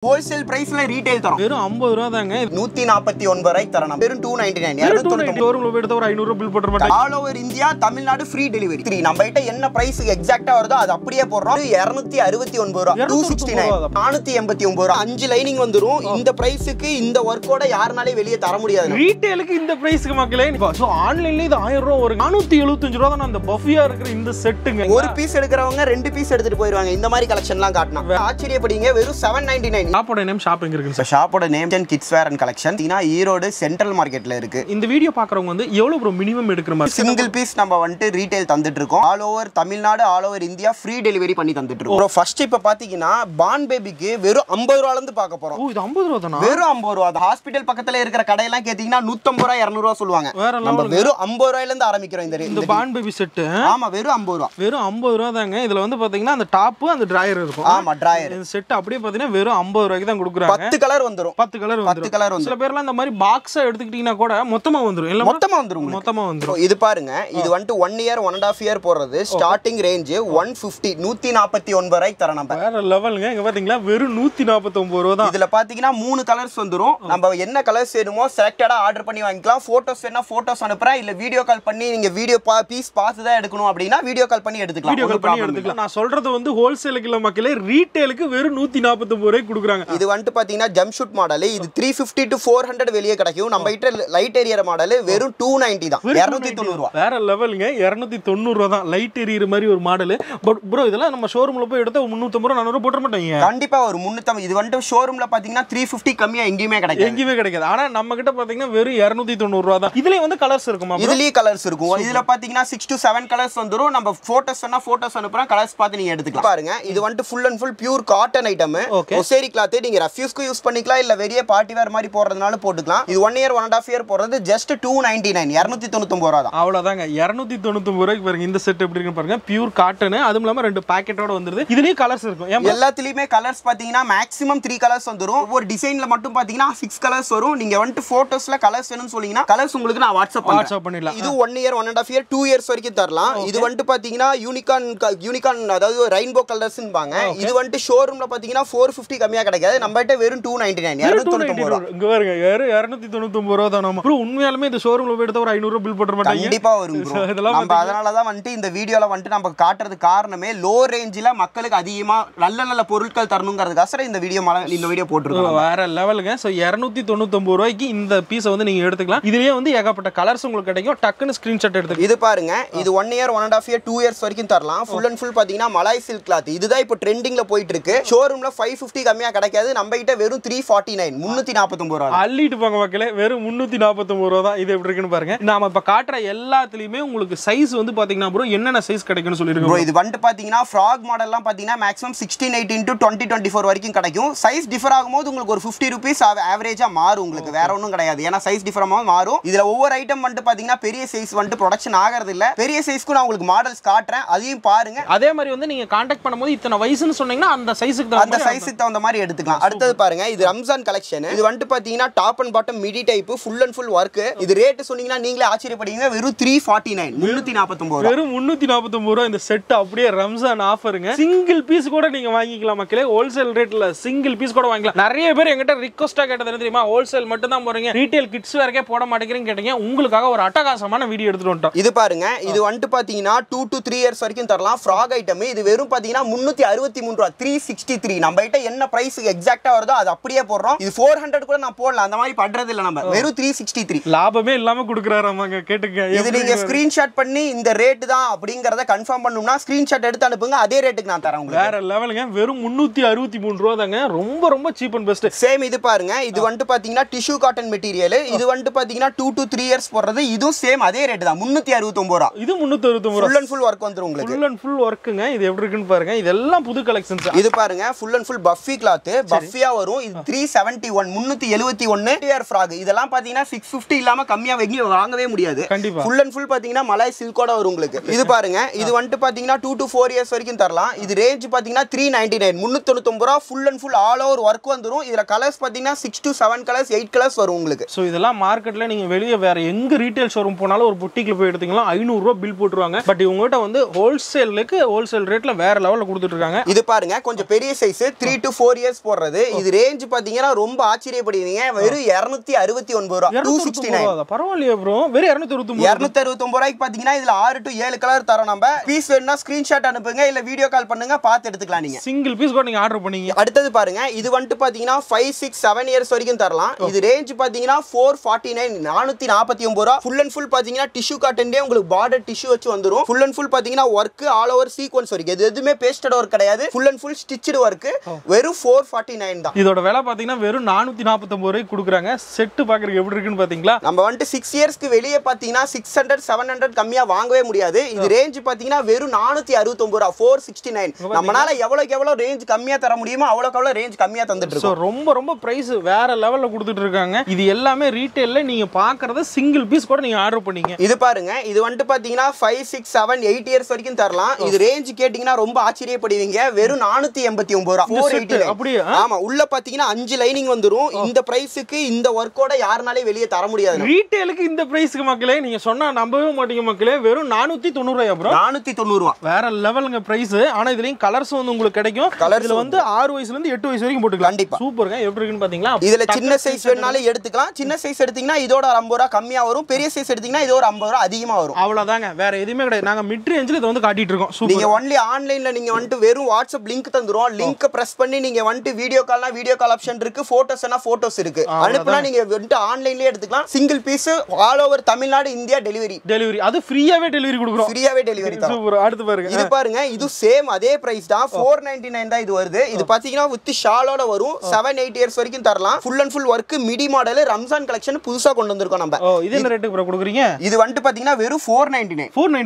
Wholesale price la retail தரோம். வெறும் 50 ரூபாய் தாங்க. 149 ரூபாய்க்கு தரணும். வெறும் 299. ஒரு எடுத்த ஒரு 500 பில் போட்ற மாட்டேன். All over India Tamil Nadu free delivery. நம்ம கிட்ட என்ன பிரைஸ் எக்ஸாக்ட்டா வருதோ அது அப்படியே போடுறோம். 269 ரூபாய். 269. 489 ரூபாய். 5 லைனிங் வந்துரும். இந்த பிரைஸ்க்கு இந்த வர்க்கோட யாருனாலே வெளிய தர முடியாது. ரீட்டெயிலுக்கு இந்த பிரைஸ்க்கு மக்களே. சோ ஆன்லைன்ல இது 1000 ரூபாய் வரும். 475 ரூபாய் தான் அந்த பஃபியா இருக்கிற இந்த செட்டுங்க. ஒரு பீஸ் எடுக்கறவங்க 2 பீஸ் எடுத்துட்டு போயிடுவாங்க. இந்த மாதிரி கலெக்ஷன்லாம் காட்டனா. ஆச்சரியப்படுவீங்க. வெறும் 799. ஷாப்போட நேம் ஷாப்பிங் இருக்குங்க சார். ஷாப்போட name kids wear and collection. இதனா ஈரோடு சென்ட்ரல் மார்க்கெட்ல இருக்கு. இந்த வீடியோ பாக்குறவங்க வந்து எவ்வளவு ப்ரோ மினிமம் எடுக்கிற மாதிரி சிங்கிள் பீஸ் நம்ம வந்து ரீட்டைல் தந்துட்டு இருக்கோம். All over Tamil Nadu all over India free delivery பண்ணி தந்துட்டு இருக்கோம். ப்ரோ ஃபர்ஸ்ட் இப்ப பாத்தீங்கன்னா பான் பேபிக்கு வெறும் 50 ரூபாயில இருந்து பார்க்க போறோம். ஓ இது 50 ரூபாய் தானா? வெறும் 50 ரூபாய் தான். ஹாஸ்பிடல் பக்கத்துல இருக்கிற கடையெல்லாம் கேத்தீங்கன்னா 150 ரூபாய் 200 ரூபாய் சொல்லுவாங்க. நம்ம வெறும் 50 ரூபாயில இருந்து ஆரம்பிக்கிறோம் இந்த பான் பேபி செட். ஆமா வெறும் 50 ரூபாய். வெறும் 50 ரூபாய் தாங்க. இதுல வந்து பாத்தீங்கன்னா அந்த டாப் அந்த டிராயர் இருக்கும். ஆமா டிராயர். இந்த செட் அப்படியே பாத்தீங்கன்னா வெறும் 50 ரூபாய்க்கு தான் கொடுக்குறாங்க. 10 கலர் வந்துரும். 10 கலர் வந்துரும். சில பேர்லாம் இந்த மாதிரி பாக்ஸா எடுத்துக்கிட்டீங்கன்னா கூட மொத்தமா வந்துரும். இல்ல மொத்தமா வந்துரும். இது பாருங்க இது வந்து 1 இயர் 1.5 இயர் போறது ஸ்டார்டிங் ரேஞ்ச் 150 149 ரூபாய்க்கு தர நம்ம. வேற லெவல்ங்க. இங்க பாத்தீங்களா வெறும் 149 ரூபாய் தான். இதுல பாத்தீங்கன்னா 3 கலர்ஸ் வந்துரும். நம்ம என்ன கலர்ஸ் வேணுமோ செலக்டடா ஆர்டர் பண்ணி வாங்கிக்கலாம். போட்டோஸ் வேணா போட்டோஸ் அனுப்புறேன். இல்ல வீடியோ கால் பண்ணி நீங்க வீடியோ பீஸ் பார்த்து தான் எடுக்கணும் அப்படினா வீடியோ கால் பண்ணி எடுத்துக்கலாம். நான் சொல்றது வந்து ஹோல்சேலுக்கு இல்ல மக்களே, ரீட்டெயிலுக்கு வெறும் 149 ரூபாய்க்கு கொடுக்குறாங்க. இது வந்து பாத்தீங்கன்னா ஜம்ப் ஷூட் மாடல். இது 350 to 400 வெளியே கிடைக்கும். நம்ம கிட்ட லைட் ஏரியர் மாடல் வெறும் 290 தான். 290 ரூபாய். வேற லெவல்ங்க. 290 ரூபாய் தான் லைட் ஏரியர் மாதிரி ஒரு மாடல். பட் ப்ரோ இதெல்லாம் நம்ம ஷோரூம்ல போய் எடுத்தா 350 ரூபாய் 400 போட மாட்டாங்க. கண்டிப்பா ஒரு 350. இது வந்து ஷோரூம்ல பாத்தீங்கன்னா 350 கம்மியா எங்கயுமே கிடைக்காது. ஆனா நம்ம கிட்ட பாத்தீங்கன்னா வெறும் 290 ரூபாய் தான். இதுலயே வந்து கலர்ஸ் இருக்குமா? இதுலயே கலர்ஸ் இருக்கும். இதுல பாத்தீங்கன்னா 6 to 7 கலர்ஸ் வந்துரும். நம்ம போட்டோஸ் வேணா போட்டோஸ் அனுப்புறேன். கலர்ஸ் பார்த்து நீங்க எடுத்துக்கலாம். பாருங்க இது வந்து full and full pure cotton item. Hosiery cloth. நீங்க ரஃப்யூஸ்க்கு யூஸ் பண்ணிக்கலாம். இல்ல வெளிய பார்ட்டி வேர் மாதிரி போறதுனால போட்டுக்கலாம். இது 1 இயர் 1.5 இயர் போறது ஜஸ்ட் 299 299 ரூபாய் தான். அவ்வளவுதாங்க. 299 ரூபாய்க்கு பாருங்க இந்த செட் எப்படி இருக்கு பாருங்க. Pure cotton. அதுவும் இல்லாம 2 பாக்கெட்டோட வந்துருது. இதுலயே கலர்ஸ் இருக்கும். எல்லாத்துலயுமே கலர்ஸ் பாத்தீங்கன்னா மேக்ஸிமம் 3 கலர்ஸ் வந்துரும். ஒவ்வொரு டிசைன்ல மட்டும் பாத்தீங்கன்னா 6 கலர்ஸ் வரும். நீங்க வந்து போட்டோஸ்ல கலர்ஸ் வேணும்னு சொன்னீங்கன்னா கலர்ஸ் உங்களுக்கு நான் வாட்ஸ்அப் பண்ணிடலாம். இது 1 இயர் 1.5 இயர் 2 இயர்ஸ் வரைக்கும் தரலாம். இது வந்து பாத்தீங்கன்னா யூனிகான் அதாவது ரெயின்போ கலர்ஸ்ன்பாங்க. இது வந்து ஷோரூம்ல பாத்தீங்கன்னா 450 கம்மியா கிடைக்காது. நம்ம கிட்ட வெறும் 299 299 ரூபாய். இங்க பாருங்க 299 ரூபாய் தான். நம்ம உண்மையாலுமே இந்த ஷோரூம்ல போய் எடுத்தா ஒரு 500 ரூபாய் பில் போட மாட்டாங்க. கண்டிப்பா வரும் ப்ரோ. நம்ம அதனால தான் வந்து இந்த வீடியோல வந்து நம்ம காட்றது காரணமே லோ ரேஞ்சில மக்களுக்கு அதிகமா நல்ல பொருட்கள் தரணும்ங்கிறதுக்காக இந்த வீடியோ போட்டுருக்கோம். வேற லெவலுங்க. சோ 299 ரூபாய்க்கு இந்த பீஸை வந்து நீங்க எடுத்துக்கலாம். இதுலயே வந்து ஏகப்பட்ட கலர்ஸ் உங்களுக்கு கிடைக்கும். டக்குன்னு ஸ்கிரீன்ஷாட் எடுத்துக்கலாம். இது பாருங்க இது 1 இயர் 1.5 இயர் 2 இயர்ஸ் வரைக்கும் தரலாம். ஃபுல் அண்ட் ஃபுல் பாத்தீங்கன்னா மலாய் சில்க் கிளாத். இதுதான் இப்போ ட்ரெண்டிங்ல போயிட்டு இருக்கு. ஷோரூம்ல 550 கம்மியா கிடைக்காது. நம்ம கிட்ட வெறும் 349 349 ரூபாய். அள்ளிட்டு போங்க மக்களே. வெறும் 349 ரூபாய் தான். இது எப்படி இருக்குன்னு பாருங்க. நாம இப்ப காட்ற எல்லாத்துலயுமே உங்களுக்கு சைஸ் வந்து பாத்தீங்கன்னா ப்ரோ என்னென்ன சைஸ் கிடைக்கும்னு சொல்லிருக்கோம். ப்ரோ இது வந்து பாத்தீங்கன்னா ஃப்ராக் மாடல்லாம் பாத்தீங்கன்னா மேக்ஸிமம் 16 18 to 20 24 வரைக்கும் கிடைக்கும். சைஸ் டிஃபர் ஆகும்போது உங்களுக்கு ஒரு 50 ரூபீஸ் ஆவரேஜா மாறும். உங்களுக்கு வேற ஒண்ணும் கிடையாது. ஏன்னா சைஸ் டிஃபர் ஆகும்போது மாறும். இதுல ஒவ்வொரு ஐட்டம் வந்து பாத்தீங்கன்னா பெரிய சைஸ் வந்து ப்ரொடக்ஷன் ஆகிறது இல்ல. பெரிய சைஸ்க்கு நான் உங்களுக்கு மாடல்ஸ் காட்டுறேன். அதையும் பாருங்க. அதே மாதிரி வந்து நீங்க கான்டாக்ட் பண்ணும்போது இத்தனை வயசுன்னு சொன்னீங்கன்னா அந்த சைஸ்க்கு தகுந்த மாதிரி எடுத்துக்கலாம். அடுத்து பாருங்க இது ரம்ஜான் கலெக்ஷன். இது வந்து பாத்தீங்கன்னா top and bottom midi type full and full work. இது ரேட் சொன்னீங்கன்னா நீங்களே ஆச்சரியப்படுவீங்க. வெறும் 349 349 வெறும் 349 ரூபாய் இந்த செட். அப்படியே ரம்ஜான் ஆஃபருங்க. சிங்கிள் பீஸ் கூட நீங்க வாங்கிக்கலாம் மக்களே. ஹோல்சேல் ரேட்ல சிங்கிள் பீஸ் கூட வாங்கிக்கலாம். நிறைய பேர் என்கிட்ட ரிக்வெஸ்டா கேட்டது என்ன தெரியுமா? ஹோல்சேல் மட்டும் தான் போறீங்க, ரீட்டைல் கிட்ஸ் வேர்க்கே போட மாட்டேங்கிறீங்க கேட்டீங்க. உங்களுக்காக ஒரு அட்டகாசமான வீடியோ எடுத்துட்டு வந்துட்டோம். இது பாருங்க இது வந்து பாத்தீங்கன்னா 2 to 3 இயர்ஸ் வரைக்கும் தரலாம். Frock item. இது வெறும் பாத்தீங்கன்னா 363 ரூபாய் 363. நம்ம கிட்ட என்ன பிரைஸ் எக்ஸாக்ட்டா வருதோ அது அப்படியே போடுறோம். இது 400 கூட நான் போடலாம். அந்த மாதிரி பண்றது இல்ல. நம்ம வெறும் 363 லாபமே இல்லாம குடுக்குறாராமாங்க. கேட்டுங்க. இது நீங்க ஸ்கிரீன்ஷாட் பண்ணி இந்த ரேட் தான் அப்படிங்கறத கன்ஃபார்ம் பண்ணனும்னா ஸ்கிரீன்ஷாட் எடுத்து அனுப்புங்க. அதே ரேட்டுக்கு நான் தரேன் உங்களுக்கு. வேற லெவலுங்க. வெறும் 363 ரூபாய் தாங்க. ரொம்ப ரொம்ப சீப் அண்ட் பெஸ்ட். சேம் இது பாருங்க இது வந்து பாத்தீங்கன்னா டிஷ்யூ காட்டன் மெட்டீரியல். இது வந்து பாத்தீங்கன்னா 2 to 3 இயர்ஸ் போறது. இதுவும் சேம் அதே ரேட் தான் 369 ரூபாய். இது 369 ஃபுல் அண்ட் ஃபுல் வர்க் வந்துரும் உங்களுக்கு. ஃபுல் அண்ட் ஃபுல் வர்க்குங்க. இது எப்படி இருக்குன்னு பாருங்க. இதெல்லாம் புது கலெக்ஷன்ஸ். இது பாருங்க full and full puffy cloth. பஃபியா வரும். இது 371 371 டியர் ஃப்ராக். இதெல்லாம் பாத்தீங்கன்னா 650 இல்லாம கம்மியா வாங்கவே முடியாது. கண்டிப்பா. ஃபுல் அண்ட் ஃபுல் பாத்தீங்கன்னா மலாய் சில்கோட வரும் உங்களுக்கு. இது பாருங்க இது வந்து பாத்தீங்கன்னா 2 to 4 இயர்ஸ் வரைக்கும் தரலாம். இது ரேஞ்ச் பாத்தீங்கன்னா 399 399 ரூபாய். Full and full all over work வந்துரும். இதுல கலர்ஸ் பாத்தீங்கன்னா 6 to 7 கலர்ஸ் 8 கலர்ஸ் வரும் உங்களுக்கு. சோ இதெல்லாம் மார்க்கெட்ல நீங்க வெளிய வேற எங்க ரீட்டைல் ஷோரூம் போனாலும் ஒரு புட்டிக்ல போய் எடுத்தீங்கன்னா 500 ரூபாய் பில் போட்டுருவாங்க. பட் இவங்க கிட்ட வந்து ஹோல்சேலுக்கு ஹோல்சேல் ரேட்ல வேற லெவல்ல கொடுத்துட்டு இருக்காங்க. இது பாருங்க கொஞ்சம் பெரிய சைஸ் 3 to 4 இயர்ஸ் இயர்ஸ் போடுறது. இது ரேஞ்ச் பாத்தீங்கன்னா ரொம்ப ஆச்சரியப்படுவீங்க. வெறும் 269 ரூபாய் 269. பரவாயில்லையே ப்ரோ, வெறும் 269 ரூபாய்க்கு பாத்தீங்கன்னா இதுல 6 to 7 கலர் தரோம். நம்ம பீஸ் வேணும்னா ஸ்கிரீன்ஷாட் அனுப்புங்க, இல்ல வீடியோ கால் பண்ணுங்க, பார்த்து எடுத்துக்கலாம். நீங்க சிங்கிள் பீஸ் கூட நீங்க ஆர்டர் பண்ணீங்க. அடுத்தது பாருங்க, இது வந்துட்டு பாத்தீங்கன்னா 5, 6, 7 இயர்ஸ் வரைக்கும் தரலாம். இது ரேஞ்ச் பாத்தீங்கன்னா 449 449 ரூபாய். ஃபுல் அண்ட் ஃபுல் பாத்தீங்கன்னா டிஷ்யூ காட்டன்லயே உங்களுக்கு பார்டர் டிஷ்யூ வச்சு வந்துரும். ஃபுல் அண்ட் ஃபுல் பாத்தீங்கன்னா வர்க் ஆல் ஓவர் சீக்வென்ஸ் வரைக்கும். இது எதுவுமே பேஸ்டட் வர்க் கிடையாது, full and full stitched work. வெறும் 449 தான். இதோட விலை பாத்தீங்கன்னா வெறும் 449 ரூபாய்க்கு கொடுக்குறாங்க. செட் பாக்குறதுக்கு எப்படி இருக்குன்னு பாத்தீங்களா? நம்ம வந்துட்டு 6 இயர்ஸ்க்கு வெளியே பாத்தீங்கன்னா 600 700 கம்மியா வாங்கவே முடியாது. இது ரேஞ்ச் பாத்தீங்கன்னா வெறும் 469 ரூபாய் 469. நம்மனால எவ்வளவுக்கு எவ்வளவு ரேஞ்ச் கம்மியா தர முடியுமோ அவ்வளவுக்கு அவ்வளவு ரேஞ்ச் கம்மியா தந்துட்டு இருக்கோம். ரொம்ப ரொம்ப பிரைஸ் வேற லெவல்ல கொடுத்துட்டு இருக்காங்க. இது எல்லாமே ரீட்டைல்ல நீங்க பாக்குறத சிங்கிள் பீஸ் கூட நீங்க ஆர்டர் பண்ணீங்க. இது பாருங்க, இது வந்துட்டு பாத்தீங்கன்னா 5, 6, 7, 8 இயர்ஸ் வரைக்கும் தரலாம். இது ரேஞ்ச் கேட்டீங்கன்னா ரொம்ப ஆச்சரியப்படுவீங்க. வெறும் 489 ரூபாய் 489. அப்படியே? ஆமா, உள்ள பாத்தீங்கன்னா 5 லைனிங் வந்துரும். இந்த பிரைஸ்க்கு இந்த வர்க்கோட யாருனாலே வெளியே தர முடியாது. ரீட்டைலுக்கு இந்த பிரைஸ்க்கு மக்களே நீங்க சொன்னா நம்பவே மாட்டீங்க மக்களே. வெறும் 490 ரூபாய் ப்ரோ. 490 ரூபாய் வேற லெவலுங்க பிரைஸ். ஆனா இதுலயும் கலர்ஸ் வந்து உங்களுக்கு கிடைக்கும். இதுல வந்து 6 வயசுல இருந்து 8 வயசு வரைக்கும் போட்டுக்கலாம். கண்டிப்பா சூப்பர்ங்க. எப்படி இருக்குன்னு பாத்தீங்களா? இதுல சின்ன சைஸ் வேணாலும் எடுத்துக்கலாம். சின்ன சைஸ் எடுத்தீங்கன்னா இதோட 50 ரூபாய் கம்மியா வரும். பெரிய சைஸ் எடுத்தீங்கன்னா இதோட 50 ரூபாய் அதிகமா வரும். அவ்வளவுதாங்க, வேற எதுவுமே கிடையாது. நாங்க மிட் ரேஞ்சில இத வந்து காட்டிட்டு இருக்கோம். நீங்க ஒன்லி ஆன்லைன்ல நீங்க வந்து வெறும் வாட்ஸ்அப் லிங்க் தந்துரும். லிங்க் பிரஸ் பண்ணி நீங்க வந்து வீடியோ கால்னா வீடியோ கால் ஆப்ஷன் இருக்கு, போட்டோஸ்னா போட்டோஸ் இருக்கு. அனுப்புனா நீங்க வந்து ஆன்லைன்லயே எடுத்துக்கலாம். Single piece all over Tamil Nadu India delivery அது ஃப்ரீயாவே டெலிவரி கொடுக்குறோம். ஃப்ரீயாவே டெலிவரி தான். சூப்பர். அடுத்து பாருங்க, இது பாருங்க, இது சேம் அதே பிரைஸ் தான். 499 தான் இது வருது. இது பாத்தீங்கன்னா வித் ஷாலோட வரும். 7, 8 இயர்ஸ் வரைக்கும் தரலாம். Full and full work midi model Ramzan collection புதுசா கொண்டு வந்திருக்கோம் நம்ம. இது என்ன ரேட்டுக்கு ப்ரோ கொடுக்குறீங்க? இது வந்து பாத்தீங்கன்னா வெறும் 499. ஃபுல்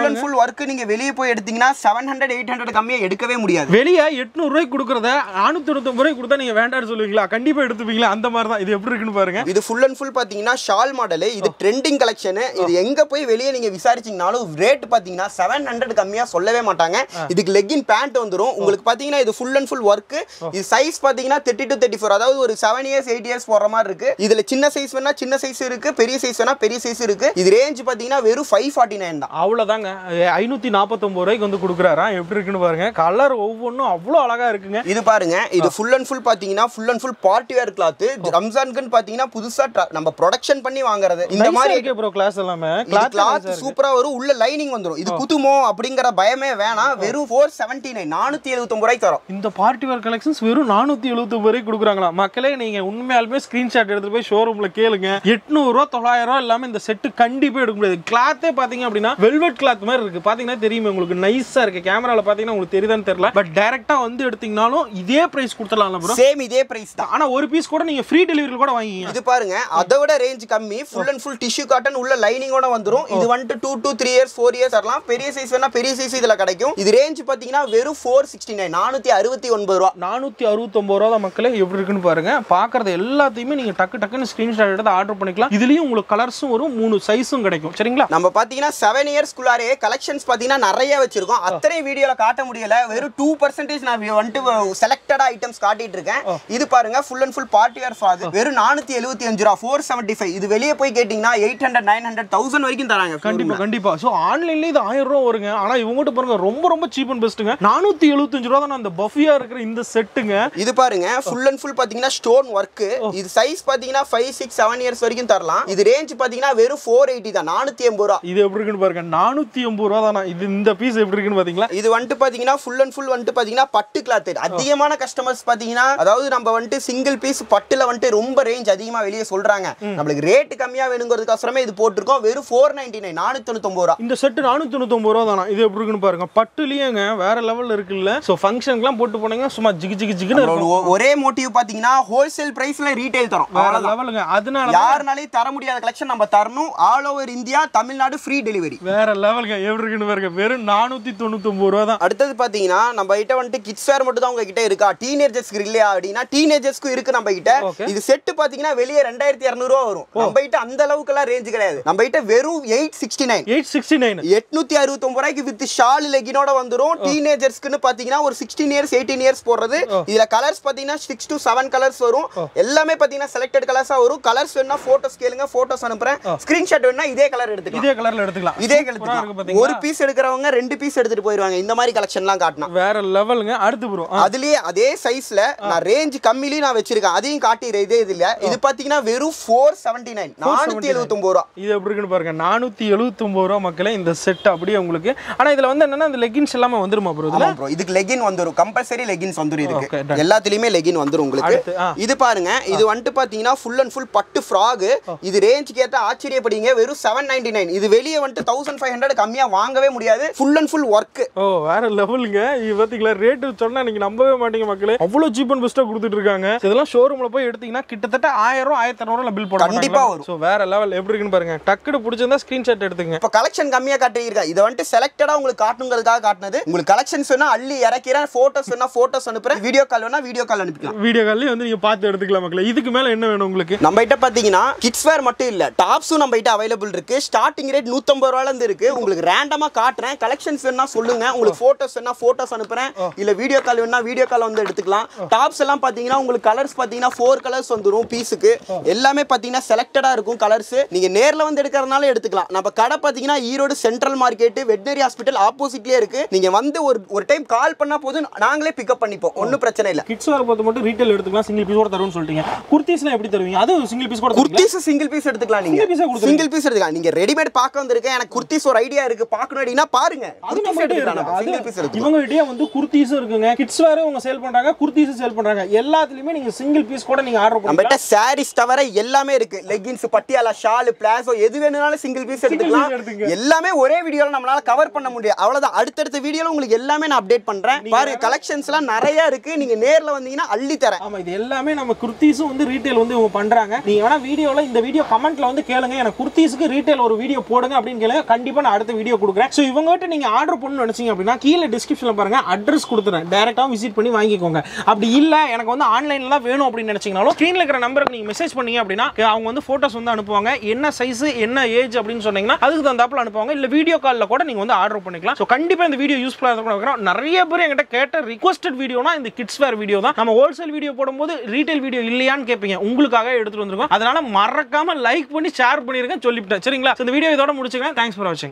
அண்ட் ஃபுல் வர்க் நீங்க வெளிய போய் எடுத்தீங்கன்னா 700 800 கம்மியா எடுக்கவே முடியாது. வெளிய 800 ரூபாய்க்கு கொடுக்கறத 499 ரூபாய்க்கு கொடுத்தா நீங்க வேண்டாம்னு சொல்லுவீங்களா? கண்டிப்பா எடுத்துப்பீங்களா? அந்த மாதிரி தான். இது எப்படி இருக்குன்னு பாருங்க. இது ஃபுல் அண்ட் ஃபுல் பாத்தீங்கன்னா ஷால் மாடல். இது ட்ரெண்டிங் கலெக்ஷன். இது எங்க போய் வெளிய நீங்க விசாரிச்சீங்கனாலும் ரேட் பாத்தீங்கன்னா 700 கம்மியா சொல்லவே மாட்டாங்க. இதுக்கு லெகின் பேண்ட் வந்துரும். உங்களுக்கு பாத்தீங்கன்னா இது ஃபுல் அண்ட் ஃபுல் வர்க். இது சைஸ் பாத்தீங்கன்னா 30 to 34, அதாவது ஒரு 7 இயர்ஸ் 8 இயர்ஸ் போற மாதிரி இருக்கு. இதுல சின்ன சைஸ் வேணா சின்ன சைஸ் இருக்கு, பெரிய சைஸ் வேணா பெரிய சைஸ் இருக்கு. இது ரேஞ்ச் பாத்தீங்கன்னா வெறும் 549 தான். அவ்வளவுதாங்க. 549 ரூபாய்க்கு வந்து கொடுக்குறாரா? எப்படி இருக்குன்னு பாருங்க. கலர் ஒவ்வொன்றும் அவ்வளவு அழகா இருக்குங்க. இது பாருங்க, இது ஃபுல் அண்ட் ஃபுல் பாத்தீங்கன்னா full and full party where cloth. ரம்ஜானுக்கு பாத்தீங்கன்னா புதுசா நம்ம ப்ரொடக்ஷன் பண்ணி வாங்குறது. இந்த மாதிரி ஓகே ப்ரோ. கிளாஸ் எல்லாமே கிளாத் சூப்பரா வரும். உள்ள லைனிங் வந்துரும். இது குதுமோ அப்படிங்கற பயமே வேணாம். வெறும் 479 479 ரூபாய்க்கு தரோம். இந்த பார்ட்டி வேர் கலெக்ஷன்ஸ் வெறும் 479 ரூபாய்க்கு கொடுக்குறாங்களா? மக்களே நீங்க உண்மையாலுமே ஸ்கிரீன்ஷாட் எடுத்து போய் ஷோரூம்ல கேளுங்க. 800 ரூபா 900 ரூபா இல்லாம இந்த செட் கண்டிப்பா எடுக்க முடியாது. கிளாத்தே பாத்தீங்க அப்படின்னா வெல்வெட் கிளாத் மாதிரி இருக்கு. பாத்தீங்கன்னா தெரியுமே உங்களுக்கு, நைஸா இருக்கு. கேமரால பாத்தீங்கன்னா உங்களுக்கு தெரியுதான்னு தெரியல, பட் டைரக்டா வந்து எடுத்தீங்கனாலும் இதே பிரைஸ் கொடுத்துடலாம் ப்ரோ. சேம் இதே பிரைஸ் தான். ஆனா ஒரு பீஸ் கூட நீங்க ஃப்ரீ டெலிவரி கூட வாங்கிங்க. இது பாருங்க, அதோட ரேஞ்ச் கம்மி. Full and full tissue cotton உள்ள லைனிங்கோட வந்துரும். இது வந்து 2 to 3 இயர்ஸ் 4 இயர்ஸ் வரலாம். பெரிய சைஸ் வேணா பெரிய சைஸ் இதுல கிடைக்கும். இது ரேஞ்ச் பாத்தீங்கன்னா வெறும் 469 469 ரூபாய் 469 ரூபா தான். மக்களே எப்படி இருக்குன்னு பாருங்க. பாக்குறது எல்லாத்தையுமே நீங்க டக்கு டக்குன்னு ஸ்கிரீன்ஷாட் எடுத்து ஆர்டர் பண்ணிக்கலாம். இதுலயும் உங்களுக்கு கலர்ஸும் வரும், 3 சைஸும் கிடைக்கும். சரிங்களா? நம்ம பாத்தீங்கன்னா 7 இயர்ஸ்க்குள்ளாரே கலெக்ஷன்ஸ் பாத்தீங்கன்னா நிறைய வச்சிருக்கோம். அத்தனை வீடியோல காட்ட முடியல. வெறும் 2% நான் வந்து செலக்டடா ஐட்டம்ஸ் காட்டிட்டு இருக்கேன். இது பாருங்க, full and full party wear frock. வெறும் 475 ரூபாய் 475. இது வெளிய போய் கேட்டிங்கன்னா 800 900 1000 வரைக்கும் தராங்க. கண்டிப்பா. சோ ஆன்லைன்ல இது 1000 ரூபாய் வருங்க. ஆனா இவங்ககிட்ட பாருங்க ரொம்ப ரொம்ப சீப் அண்ட் பெஸ்ட்ங்க. 475 ரூபாய் தான் அந்த பஃபியா இருக்கிற இந்த செட்டுங்க. இது பாருங்க, ஃபுல் அண்ட் ஃபுல் பாத்தீங்கன்னா ஸ்டோன் வர்க். இது சைஸ் பாத்தீங்கன்னா 5, 6, 7 இயர்ஸ் வரைக்கும் தரலாம். இது ரேஞ்ச் பாத்தீங்கன்னா வெறும் 480 தான் 480 ரூபாய். இது எப்படி இருக்குன்னு பாருங்க. 480 ரூபாய் தானா? இது இந்த பீஸ் எப்படி இருக்குன்னு பாத்தீங்களா? இது வந்து பாத்தீங்கன்னா ஃபுல் அண்ட் ஃபுல் வந்து பாத்தீங்கன்னா பட்டு கிளாத். அதிகமான கஸ்டமர்ஸ் பாத்தீங்கன்னா, அதாவது நம்ம வந்து சிங்கிள் பீஸ் பட்டுல வந்து ரொம்ப ரேஞ்ச் அதிகமா வெளிய சொல்றாங்க. நமக்கு ரேட் கம்மியா வேணுங்கிறதுக்கோசரமே இது போட்டுருக்கோம். வெறும் 499 499 ரூபாய். இந்த செட் 499 ரூபாய் தானா? இது எப்படி இருக்குன்னு பாருங்க. பட்டுலயேங்க வேற லெவல்ல இருக்குல்ல. சோ ஃபங்க்ஷனுக்குலாம் போட்டு போனீங்கன்னா சும்மா ஜிகு ஜிகு ஜிகுன்னு இருக்கும். ஒரே மோட்டிவ் பாத்தீங்கன்னா ஹோல்சேல் பிரைஸ்ல ரீட்டைல் தரோம். வேற லெவலுங்க. அதனால யாருனாலயும் தர முடியாத கலெக்ஷன் நம்ம தரணும். All over India Tamil Nadu free delivery. வேற லெவலுங்க. எப்படி இருக்குன்னு பாருங்க. வெறும் 499 ரூபாய் தான். அடுத்தது பாத்தீங்கன்னா நம்ம கிட்ட வந்து கிட்ஸ் வேர் மட்டும் தான் உங்ககிட்ட இருக்கா? டீனேஜர்ஸ்க்கு இல்லையா அப்படின்னா டீனேஜர்ஸ்க்கு இருக்கு நம்ம கிட்ட. இது செட் பாத்தீங்கன்னா வெளியே 2200 ரூபாய் வரும். நம்ம கிட்ட அந்த அளவுக்கு எல்லாம் ரேஞ்ச் கிடையாது. நம்ம கிட்ட வெறும் 869 869 ரூபாய்க்கு வித் ஷால் லெகினோட வந்துரும். டீனேஜர்ஸ்க்குன்னு பாத்தீங்கன்னா ஒரு 16 இயர்ஸ் 18 இயர்ஸ் போடுறது. இதுல கலர்ஸ் பாத்தீங்கன்னா 6 to 7 கலர்ஸ் வரும். எல்லாமே பாத்தீங்கன்னா செலக்டட் கலர்ஸா வரும். கலர்ஸ் வேணா போட்டோஸ் கேளுங்க, போட்டோஸ் அனுப்புறேன். ஸ்கிரீன்ஷாட் வேணா இதே கலர் எடுத்துக்கலாம். இதே கலர்ல எடுத்துக்கலாம். ஒரு பீஸ் எடுக்கிறவங்க 2 பீஸ் எடுத்துட்டு போயிடுவாங்க. இந்த மாதிரி கலெக்ஷன்லாம் காட்டணும். வேற லெவலுங்க. அடுத்து வரும். அதுலயே அதே சைஸ்ல நான் ரேஞ்ச் கம்மிலயே நான் வச்சிருக்கேன். அதையும் காட்டிறேன். இதே இதுல இது பாத்தீங்கன்னா வெறும் 479 479 ரூபாய். இது எப்படி இருக்குன்னு பாருங்க 479 ரூபாய் மக்களே இந்த செட் அப்படியே உங்களுக்கு. ஆனா இதுல வந்து என்னன்னா இந்த லெகின்ஸ் எல்லாமே வந்துருமா ப்ரோ? ஆமா ப்ரோ, இதுக்கு லெகின் வந்துரும். கம்பல்சரி லெகின்ஸ் வந்துரும். இதுக்கு எல்லாத்துலயுமே லெகின் வந்துரும் உங்களுக்கு. இது பாருங்க, இது வந்துட்டு பாத்தீங்கன்னா ஃபுல் அண்ட் ஃபுல் பட்டு ஃப்ராக். இது ரேஞ்ச் கேட்ட ஆச்சரியப்படுவீங்க. வெறும் 799. இது வெளியே வந்துட்டு 1500 கம்மியா வாங்கவே முடியாது. Full and full work. ஓ வேற லெவலுங்க. இது பாத்தீங்களா ரேட் சொன்னா நீங்க நம்பவே மாட்டீங்க மக்களே. அவ்வளவு சீப் அண்ட் பெஸ்டா கொடுத்துட்டு இருக்காங்க. இதெல்லாம் ஷோரூம்ல போய் எடுத்தீங்கன்னா கிட்டத்தட்ட 1000 1200 பில் போடுறாங்க. கண்டிப்பா வரும். சோ வேற லெவல். எப்படி இருக்குன்னு பாருங்க. டக்குனு பிடிச்சிருந்தா ஸ்கிரீன்ஷாட் எடுத்துங்க. இப்ப கலெக்ஷன் கம்மியா காட்டியிருக்கா. இத வந்துட்டு செலக்டடா உங்களுக்கு காட்டணுங்கிறதுக்காக காட்டுனது. உங்களுக்கு கலெக்ஷன்ஸ் வேணா அள்ளி இறக்கிறேன், போட்டோஸ் வேணா போட்டோஸ் அனுப்புறேன், வீடியோ கால் வேணா வீடியோ கால் அனுப்பிக்கலாம். வீடியோ கால்ல வந்து நீங்க பார்த்து எடுத்துக்கலாம் மக்களே. இதுக்கு மேல என்ன வேணும் உங்களுக்கு? நம்ம கிட்ட பாத்தீங்கன்னா கிட்ஸ் வேர் மட்டும் இல்ல, டாப்ஸும் நம்ம கிட்ட அவைலபிள் இருக்கு. ஸ்டார்டிங் ரேட் 150 ரூபாயில இருந்து இருக்கு. உங்களுக்கு ரேண்டமா காட்டுறேன். கலெக்ஷன்ஸ் வேணா சொல்லுங்க. உங்களுக்கு போட்டோஸ் வேணா போட்டோஸ் அனுப்புறேன், இல்ல வீடியோ கால் வேணா வீடியோ கால் வந்து எடுத்துக்கலாம். டாப்ஸ் எல்லாம் பாத்தீங்கன்னா உங்களுக்கு கலர்ஸ் பாத்தீங்கன்னா 4 கலர்ஸ் வந்துரும் பீஸுக்கு. எல்லாமே பாத்தீங்கன்னா செலக்டடா இருக்கும் கலர்ஸ். நீங்க நேர்ல வந்து எடுக்கறதுனால எடுத்துக்கலாம். நம்ம கடை பாத்தீங்கன்னா Erode central market veterinary hospital ஆப்போசிட்லயே இருக்கு. நீங்க வந்து ஒரு டைம் கால் பண்ணா போதும், நாங்களே பிக்கப் பண்ணிப்போம். ஒன்னும் பிரச்சனை இல்ல. கிட்ஸ் வேர் பொறுத்த மட்டும் ரீட்டைல் எடுத்துக்கலாம். சிங்கிள் பீஸ் கூட தரும்னு சொல்லிட்டீங்க. குர்தீஸ்லாம் எப்படி தருவீங்க? அது சிங்கிள் பீஸ் கூட. குர்தீஸ் சிங்கிள் பீஸ் எடுத்துக்கலாம். நீங்க சிங்கிள் பீஸ் எடுத்துக்கலாம். நீங்க ரெடிமேட் பார்க்க வந்திருக்கேன், எனக்கு குர்தீஸ் ஒரு ஐடியா இருக்கு பார்க்கணும் அப்படினா பாருங்க. அது நம்ம எடுத்துக்கலாம். சிங்கிள் பீஸ் எடுத்துக்கலாம். இவங்க கிட்டயே வந்து குர்தீஸ் இருக்குங்க. கிட்ஸ் வேர் அவங்க சேல் பண்றாங்க, குர்தீஸ் சேல் பண்றாங்க. எல்லாத்துலயுமே நீங்க சிங்கிள் பீஸ் கூட நீங்க ஆர்டர் பண்ணலாம். நம்மட்ட சாரீஸ் தவிர எல்லாமே இருக்கு. லெகின்ஸ், பட்டியாலா, ஷால், பிளாசோ எது வேணும்னாலும் சிங்கிள் பீஸ் எடுத்துக்கலாம். எல்லாமே ஒரே வீடியோல நம்மளால கவர் பண்ண முடியும். அவ்வளவுதான். அடுத்தடுத்த வீடியோல உங்களுக்கு எல்லாமே நான் அப்டேட் பண்றேன். பாருங்க கலெக்ஷன்ஸ்லாம் நிறைய இருக்கு. நீங்க நேர்ல வந்தீங்கன்னா அள்ளி தரேன். ஆமா, இது எல்லாமே நம்ம குர்தீஸும் வந்து ரீட்டைல் வந்து இவங்க பண்றாங்க. நீங்க வேணா வீடியோல இந்த வீடியோ கமெண்ட்ல வந்து கேளுங்க, எனக்கு குர்தீஸ்க்கு ரீட்டைல் ஒரு வீடியோ போடுங்க அப்படின்னு கேளுங்க. கண்டிப்பா நான் அடுத்த வீடியோ கொடுக்குறேன். சோ இவங்க கிட்ட நீங்க ஆர்டர் பண்ணணும்னு நினைச்சீங்க அப்படின்னா கீழே டிஸ்கிரிப்ஷன்ல பாருங்க அட்ரஸ் கொடுத்துறேன். டைரக்டா விசிட் பண்ணி வாங்கிக்கோங்க. அப்படி இல்ல எனக்கு வந்து ஆன்லைன்ல தான் வேணும் அப்படின்னு நினைச்சீங்கனாலும் ஸ்கிரீன்ல இருக்கிற நம்பருக்கு நீங்க மெசேஜ் பண்ணீங்க அப்படின்னா அவங்க வந்து போட்டோஸ் வந்து அனுப்புவாங்க. என்ன சைஸ் என்ன ஏஜ் அப்படின்னு சொன்னீங்கன்னா அதுக்கு தகுந்தாப்புல அனுப்புவாங்க. இல்ல வீடியோ கால்ல கூட நீங்க வந்து ஆர்டர் பண்ணிக்கலாம். சோ கண்டிப்பா இந்த வீடியோ யூஸ்ஃபுல்லா இருக்கும். நிறைய பேர் என்கிட்ட கேட்ட ரிக்வெஸ்டட் வீடியோனா இந்த கிட்ஸ் வேர் வீடியோ தான். நம்ம ஹோல்சேல் வீடியோ போடும்போது ரீட்டைல் வீடியோ இல்லையான்னு கேட்பீங்க. உங்களுக்காக எடுத்துட்டு வந்திருக்கோம். அதனால மறக்காம லைக் பண்ணி ஷேர் பண்ணிருங்க சொல்லிவிட்டேன். சரிங்களா? இந்த வீடியோ இதோட முடிச்சுக்கிறேன். தேங்க்ஸ் ஃபார் வாட்சிங்.